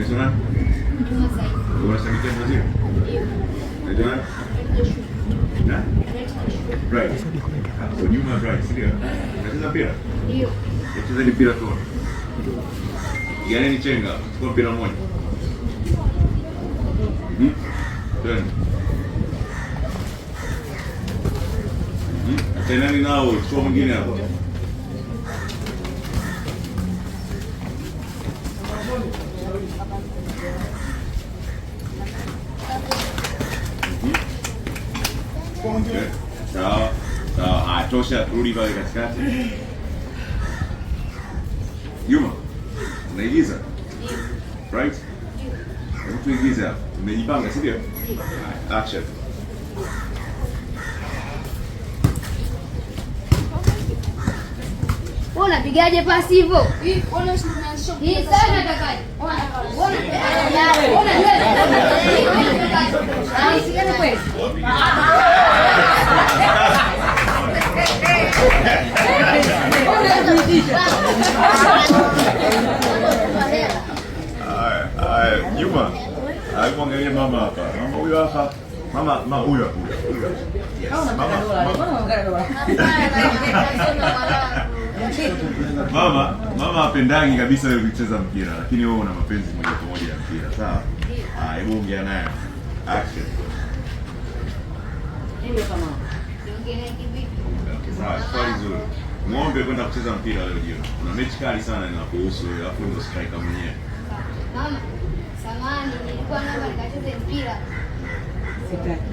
Unaitwa nani? Unashabikia Brazil? Unaitwa nani? Na? Right. Hapo nyuma right, sio? Unacheza mpira? Ndio. Unacheza mpira tu. Gani ni chenga? Chukua mpira mmoja. Twende. Tena ni nao, chukua mwingine hapo. Sawa. Sawa. Tosha, rudi pale katikati. Juma. Unaigiza? Right? Hebu tuigize hapa. Umejipanga, si ndio? Action. Unapigaje pasi hivyo? Hii sana natakaje? Sikana kweli. Juma. Mwangalie mama hapa. Mama huyo hapa. Mama huyo hapo. Mama hapendangi kabisa wewe kucheza mpira, lakini wewe una mapenzi moja kwa moja ya mpira, sawa? Hebu ongea naye. Action. Ndio kama. Ongea kivipi? Sawa, swali zuri. Ng'ombe kwenda kucheza mpira leo jioni. Kuna mechi kali sana inakuhusu wewe, alafu ndio striker mwenyewe. Mama, samahani, nilikuwa naomba nikacheze mpira. Sitaki.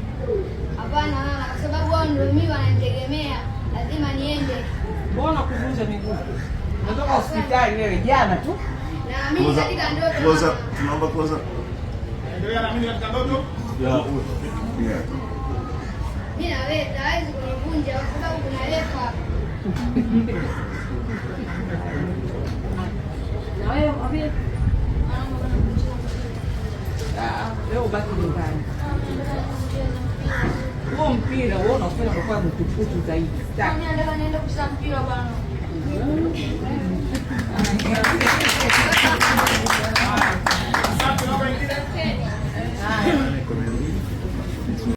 Hapana mama, kwa sababu wao ndio mimi wananitegemea, lazima niende. Mbona kuvunja miguu? Natoka hospitali wewe jana tu. Na mimi katika ndoto. Close up. Tunaomba close up. Endelea na mimi katika ndoto. Yeah. Mimi na wewe hawezi kunivunja kwa sababu kuna refa. Na wewe wapi? Leo baki nyumbani. Huo mpira wewe unafanya kwa mtukutu zaidi. Mimi nataka niende kucheza mpira bwana.